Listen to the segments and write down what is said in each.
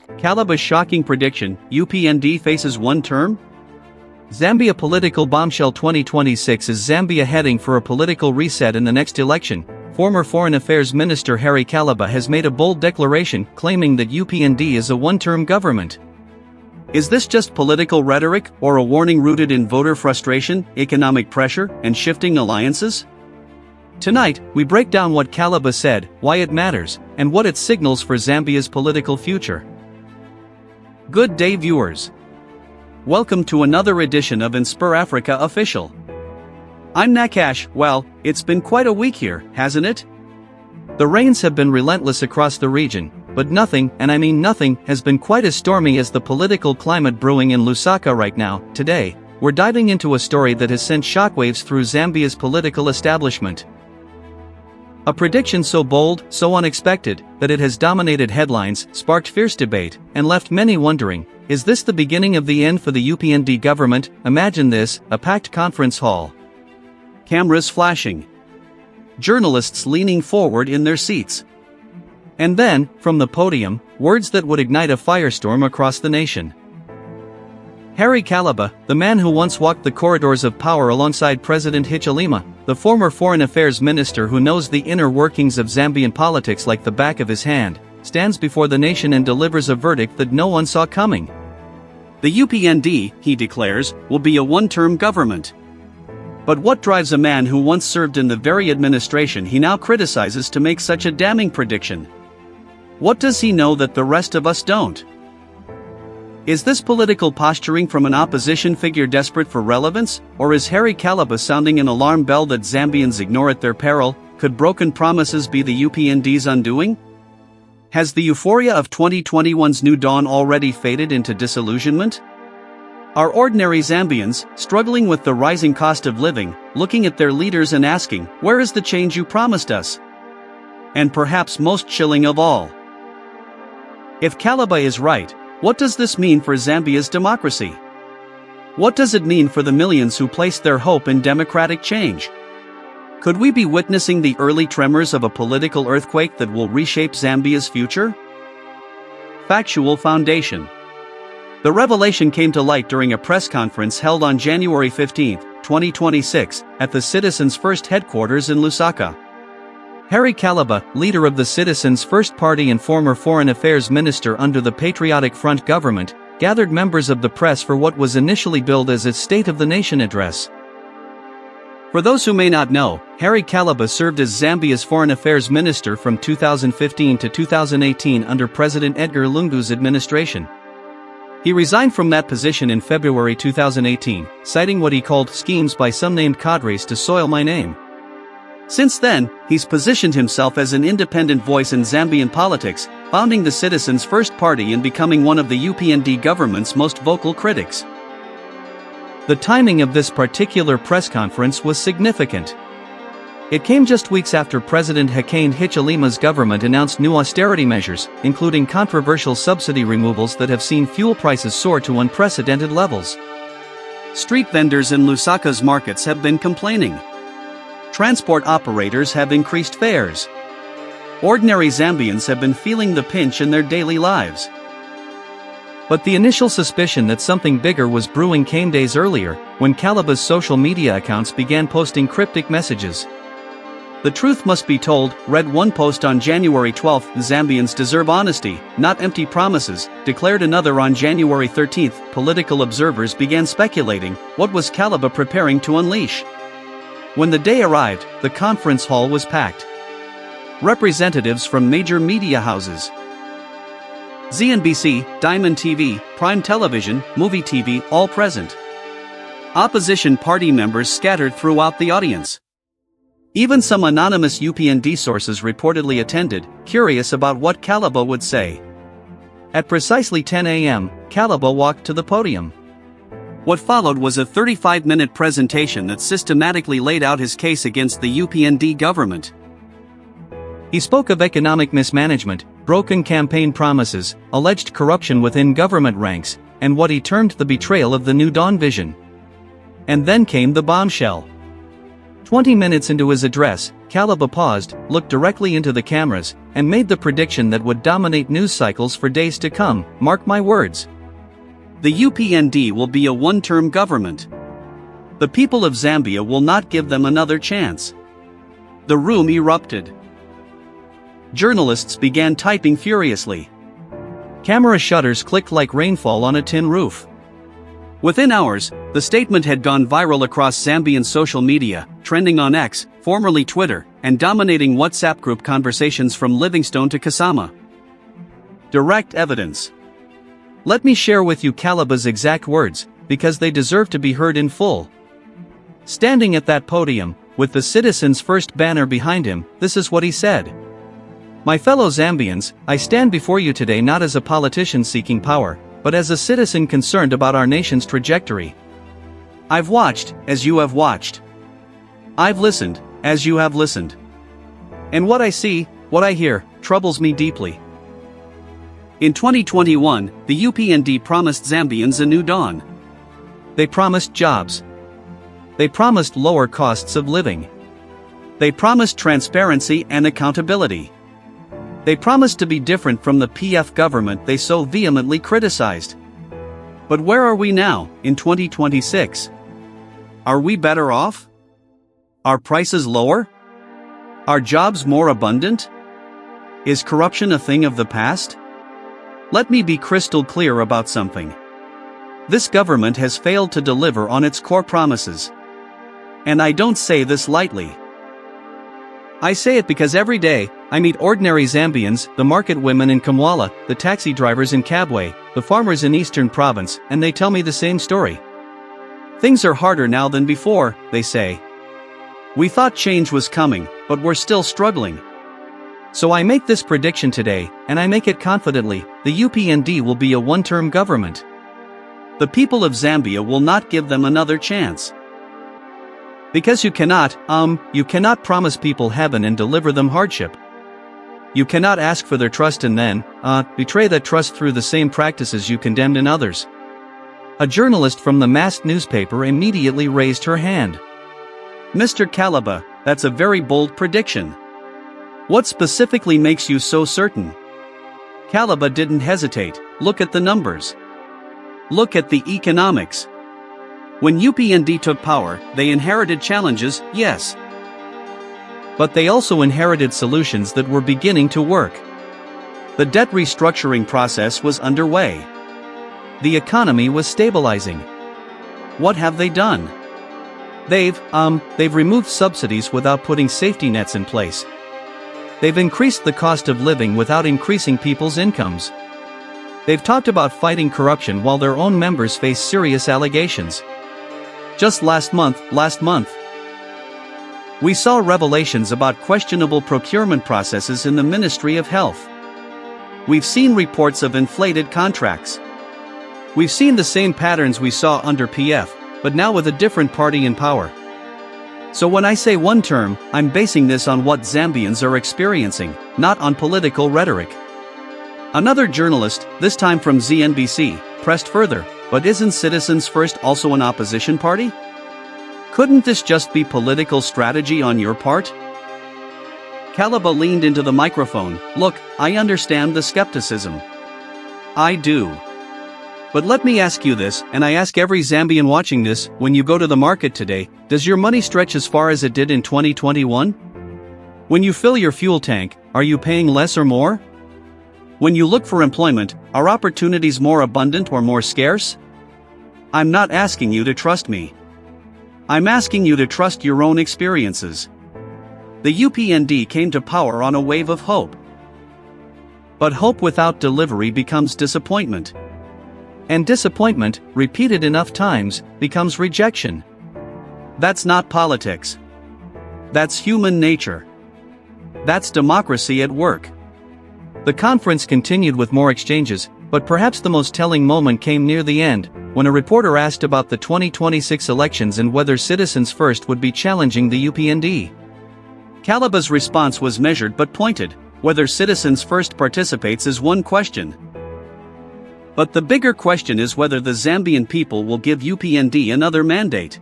Kalaba's shocking prediction: UPND faces one term? Zambia political bombshell. 2026. Is Zambia heading for a political reset in the next election? Former Foreign Affairs Minister Harry Kalaba has made a bold declaration claiming that UPND is a one-term government. Is this just political rhetoric, or a warning rooted in voter frustration, economic pressure, and shifting alliances? Tonight, we break down what Kalaba said, why it matters, and what it signals for Zambia's political future. Good day, viewers. Welcome to another edition of InspirAfrica Official. I'm Nakash. Well, it's been quite a week here, hasn't it? The rains have been relentless across the region, but nothing, and I mean nothing, has been quite as stormy as the political climate brewing in Lusaka right now. Today, we're diving into a story that has sent shockwaves through Zambia's political establishment. A prediction so bold, so unexpected, that it has dominated headlines, sparked fierce debate, and left many wondering, is this the beginning of the end for the UPND government? Imagine this, a packed conference hall. Cameras flashing. Journalists leaning forward in their seats. And then, from the podium, words that would ignite a firestorm across the nation. Harry Kalaba, the man who once walked the corridors of power alongside President Hichilema, the former Foreign Affairs Minister who knows the inner workings of Zambian politics like the back of his hand, stands before the nation and delivers a verdict that no one saw coming. The UPND, he declares, will be a one-term government. But what drives a man who once served in the very administration he now criticizes to make such a damning prediction? What does he know that the rest of us don't? Is this political posturing from an opposition figure desperate for relevance, or is Harry Kalaba sounding an alarm bell that Zambians ignore at their peril? Could broken promises be the UPND's undoing? Has the euphoria of 2021's new dawn already faded into disillusionment? Are ordinary Zambians, struggling with the rising cost of living, looking at their leaders and asking, where is the change you promised us? And perhaps most chilling of all, if Kalaba is right, what does this mean for Zambia's democracy? What does it mean for the millions who placed their hope in democratic change? Could we be witnessing the early tremors of a political earthquake that will reshape Zambia's future? Factual foundation. The revelation came to light during a press conference held on January 15, 2026, at the Citizens First headquarters in Lusaka. Harry Kalaba, leader of the Citizens First Party and former Foreign Affairs Minister under the Patriotic Front government, gathered members of the press for what was initially billed as its State of the Nation address. For those who may not know, Harry Kalaba served as Zambia's Foreign Affairs Minister from 2015 to 2018 under President Edgar Lungu's administration. He resigned from that position in February 2018, citing what he called schemes by some named cadres to soil my name. Since then, he's positioned himself as an independent voice in Zambian politics, founding the Citizens First Party and becoming one of the UPND government's most vocal critics. The timing of this particular press conference was significant. It came just weeks after President Hakainde Hichilema's government announced new austerity measures, including controversial subsidy removals that have seen fuel prices soar to unprecedented levels. Street vendors in Lusaka's markets have been complaining. Transport operators have increased fares. Ordinary Zambians have been feeling the pinch in their daily lives. But the initial suspicion that something bigger was brewing came days earlier, when Kalaba's social media accounts began posting cryptic messages. The truth must be told, read one post on January 12, Zambians deserve honesty, not empty promises, declared another on January 13. Political observers began speculating, what was Kalaba preparing to unleash? When the day arrived, the conference hall was packed. Representatives from major media houses, ZNBC, Diamond TV, Prime Television, Movie TV, all present. Opposition party members scattered throughout the audience. Even some anonymous UPND sources reportedly attended, curious about what Kalaba would say. At precisely 10 a.m., Kalaba walked to the podium. What followed was a 35-minute presentation that systematically laid out his case against the UPND government. He spoke of economic mismanagement, broken campaign promises, alleged corruption within government ranks, and what he termed the betrayal of the New Dawn vision. And then came the bombshell. 20 minutes into his address, Kalaba paused, looked directly into the cameras, and made the prediction that would dominate news cycles for days to come. Mark my words. The UPND will be a one-term government. The people of Zambia will not give them another chance. The room erupted. Journalists began typing furiously. Camera shutters clicked like rainfall on a tin roof. Within hours, the statement had gone viral across Zambian social media, trending on X, formerly Twitter, and dominating WhatsApp group conversations from Livingstone to Kasama. Direct evidence. Let me share with you Kalaba's exact words, because they deserve to be heard in full. Standing at that podium, with the Citizens First banner behind him, this is what he said. My fellow Zambians, I stand before you today not as a politician seeking power, but as a citizen concerned about our nation's trajectory. I've watched, as you have watched. I've listened, as you have listened. And what I see, what I hear, troubles me deeply. In 2021, the UPND promised Zambians a new dawn. They promised jobs. They promised lower costs of living. They promised transparency and accountability. They promised to be different from the PF government they so vehemently criticized. But where are we now, in 2026? Are we better off? Are prices lower? Are jobs more abundant? Is corruption a thing of the past? Let me be crystal clear about something. This government has failed to deliver on its core promises. And I don't say this lightly. I say it because every day, I meet ordinary Zambians, the market women in Kamwala, the taxi drivers in Kabwe, the farmers in Eastern Province, and they tell me the same story. Things are harder now than before, they say. We thought change was coming, but we're still struggling. So I make this prediction today, and I make it confidently, the UPND will be a one-term government. The people of Zambia will not give them another chance. Because you cannot promise people heaven and deliver them hardship. You cannot ask for their trust and then, betray that trust through the same practices you condemned in others. A journalist from the masked newspaper immediately raised her hand. Mr. Kalaba, that's a very bold prediction. What specifically makes you so certain? Kalaba didn't hesitate. Look at the numbers. Look at the economics. When UPND took power, they inherited challenges, yes. But they also inherited solutions that were beginning to work. The debt restructuring process was underway. The economy was stabilizing. What have they done? They've removed subsidies without putting safety nets in place. They've increased the cost of living without increasing people's incomes. They've talked about fighting corruption while their own members face serious allegations. Just last month, we saw revelations about questionable procurement processes in the Ministry of Health. We've seen reports of inflated contracts. We've seen the same patterns we saw under PF, but now with a different party in power. So when I say one term, I'm basing this on what Zambians are experiencing, not on political rhetoric. Another journalist, this time from ZNBC, pressed further, but isn't Citizens First also an opposition party? Couldn't this just be political strategy on your part? Kalaba leaned into the microphone. Look, I understand the skepticism. I do. But let me ask you this, and I ask every Zambian watching this, when you go to the market today, does your money stretch as far as it did in 2021? When you fill your fuel tank, are you paying less or more? When you look for employment, are opportunities more abundant or more scarce? I'm not asking you to trust me. I'm asking you to trust your own experiences. The UPND came to power on a wave of hope. But hope without delivery becomes disappointment. And disappointment, repeated enough times, becomes rejection. That's not politics. That's human nature. That's democracy at work. The conference continued with more exchanges, but perhaps the most telling moment came near the end, when a reporter asked about the 2026 elections and whether Citizens First would be challenging the UPND. Kalaba's response was measured but pointed. Whether Citizens First participates is one question. But the bigger question is whether the Zambian people will give UPND another mandate.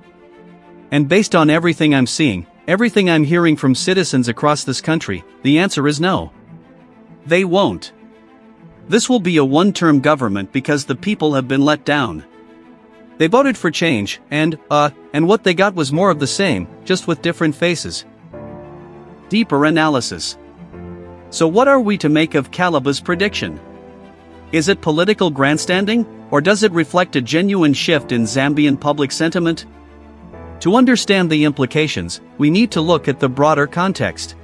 And based on everything I'm seeing, Everything I'm hearing from citizens across this country, the answer is no. They won't. This will be a one-term government because the people have been let down. They voted for change, and what they got was more of the same, just with different faces. Deeper analysis. So what are we to make of Kalaba's prediction? Is it political grandstanding, or does it reflect a genuine shift in Zambian public sentiment? To understand the implications, we need to look at the broader context.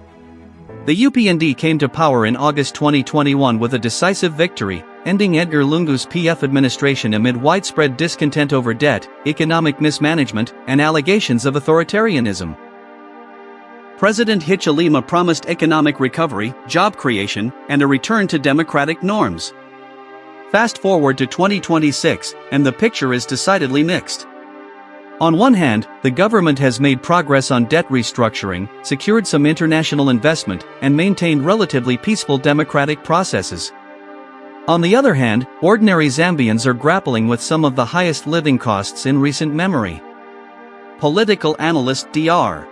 The UPND came to power in August 2021 with a decisive victory, ending Edgar Lungu's PF administration amid widespread discontent over debt, economic mismanagement, and allegations of authoritarianism. President Hichilema promised economic recovery, job creation, and a return to democratic norms. Fast forward to 2026, and the picture is decidedly mixed. On one hand, the government has made progress on debt restructuring, secured some international investment, and maintained relatively peaceful democratic processes. On the other hand, ordinary Zambians are grappling with some of the highest living costs in recent memory. Political analyst Dr.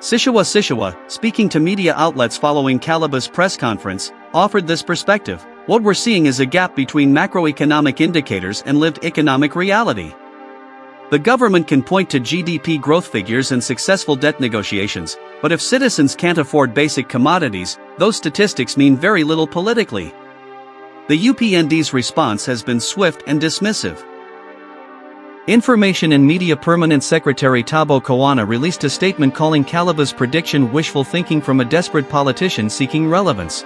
Sishiwa, speaking to media outlets following Kalaba's press conference, offered this perspective. What we're seeing is a gap between macroeconomic indicators and lived economic reality. The government can point to GDP growth figures and successful debt negotiations, but if citizens can't afford basic commodities, those statistics mean very little politically. The UPND's response has been swift and dismissive. Information and Media Permanent Secretary Thabo Kawana released a statement calling Kalaba's prediction wishful thinking from a desperate politician seeking relevance.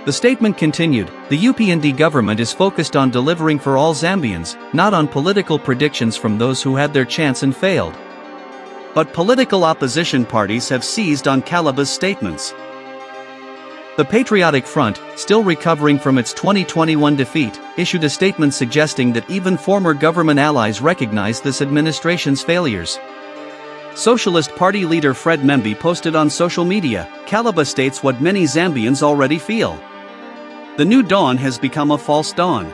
The statement continued, the UPND government is focused on delivering for all Zambians, not on political predictions from those who had their chance and failed. But political opposition parties have seized on Kalaba's statements. The Patriotic Front, still recovering from its 2021 defeat, issued a statement suggesting that even former government allies recognize this administration's failures. Socialist Party leader Fred Membe posted on social media, Kalaba states what many Zambians already feel. The new dawn has become a false dawn.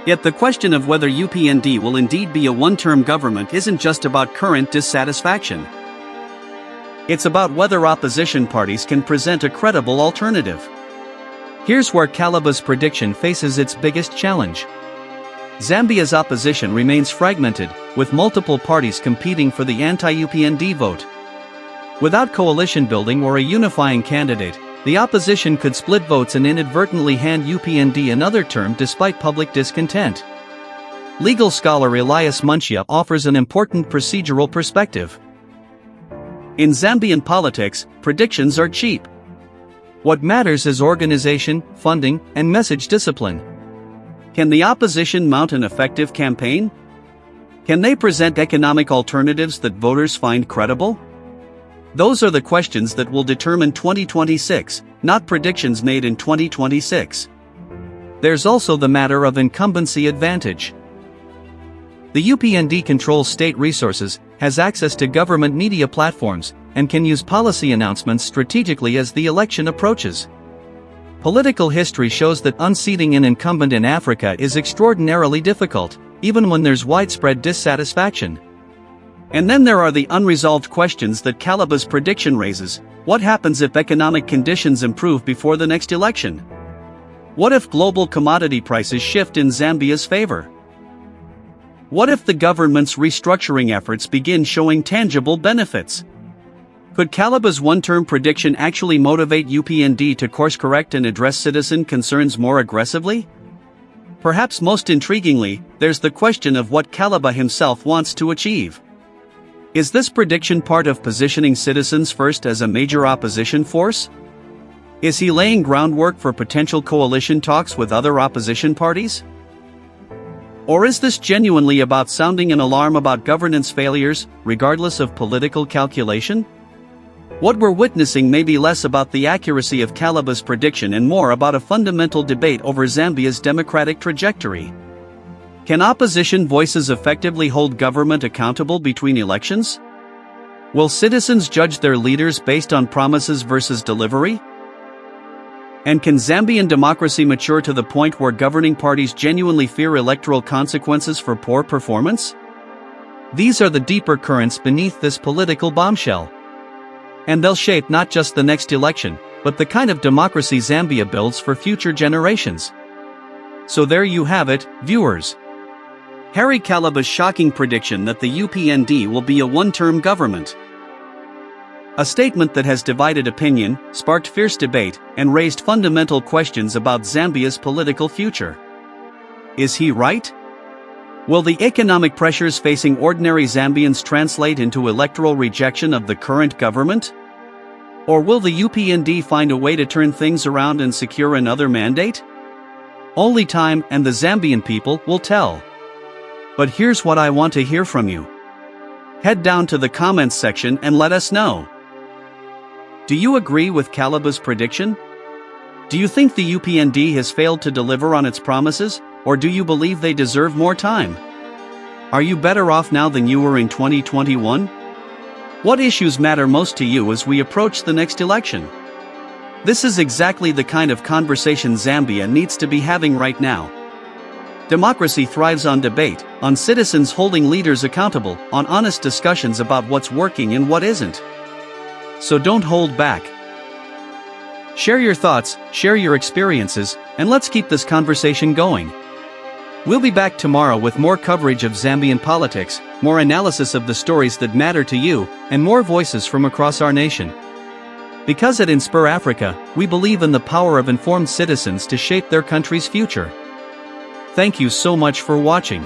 Yet the question of whether UPND will indeed be a one-term government isn't just about current dissatisfaction. It's about whether opposition parties can present a credible alternative. Here's where Kalaba's prediction faces its biggest challenge. Zambia's opposition remains fragmented, with multiple parties competing for the anti-UPND vote. Without coalition building or a unifying candidate, the opposition could split votes and inadvertently hand UPND another term despite public discontent. Legal scholar Elias Munchia offers an important procedural perspective. In Zambian politics, predictions are cheap. What matters is organization, funding, and message discipline. Can the opposition mount an effective campaign? Can they present economic alternatives that voters find credible? Those are the questions that will determine 2026, not predictions made in 2026. There's also the matter of incumbency advantage. The UPND controls state resources, has access to government media platforms, and can use policy announcements strategically as the election approaches. Political history shows that unseating an incumbent in Africa is extraordinarily difficult, even when there's widespread dissatisfaction. And then there are the unresolved questions that Kalaba's prediction raises. What happens if economic conditions improve before the next election? What if global commodity prices shift in Zambia's favor? What if the government's restructuring efforts begin showing tangible benefits? Could Kalaba's one-term prediction actually motivate UPND to course-correct and address citizen concerns more aggressively? Perhaps most intriguingly, there's the question of what Kalaba himself wants to achieve. Is this prediction part of positioning citizens first as a major opposition force? Is he laying groundwork for potential coalition talks with other opposition parties? Or is this genuinely about sounding an alarm about governance failures, regardless of political calculation? What we're witnessing may be less about the accuracy of Kalaba's prediction and more about a fundamental debate over Zambia's democratic trajectory. Can opposition voices effectively hold government accountable between elections? Will citizens judge their leaders based on promises versus delivery? And can Zambian democracy mature to the point where governing parties genuinely fear electoral consequences for poor performance? These are the deeper currents beneath this political bombshell. And they'll shape not just the next election, but the kind of democracy Zambia builds for future generations. So there you have it, viewers. Harry Kalaba's shocking prediction that the UPND will be a one-term government. A statement that has divided opinion, sparked fierce debate, and raised fundamental questions about Zambia's political future. Is he right? Will the economic pressures facing ordinary Zambians translate into electoral rejection of the current government? Or will the UPND find a way to turn things around and secure another mandate? Only time and the Zambian people will tell. But here's what I want to hear from you. Head down to the comments section and let us know. Do you agree with Kalaba's prediction? Do you think the UPND has failed to deliver on its promises, or do you believe they deserve more time? Are you better off now than you were in 2021? What issues matter most to you as we approach the next election? This is exactly the kind of conversation Zambia needs to be having right now. Democracy thrives on debate, on citizens holding leaders accountable, on honest discussions about what's working and what isn't. So don't hold back. Share your thoughts, share your experiences, and let's keep this conversation going. We'll be back tomorrow with more coverage of Zambian politics, more analysis of the stories that matter to you, and more voices from across our nation. Because at InspirAfrica, we believe in the power of informed citizens to shape their country's future. Thank you so much for watching.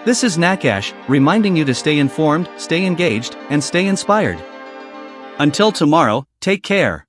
This is Nakash, reminding you to stay informed, stay engaged, and stay inspired. Until tomorrow, take care.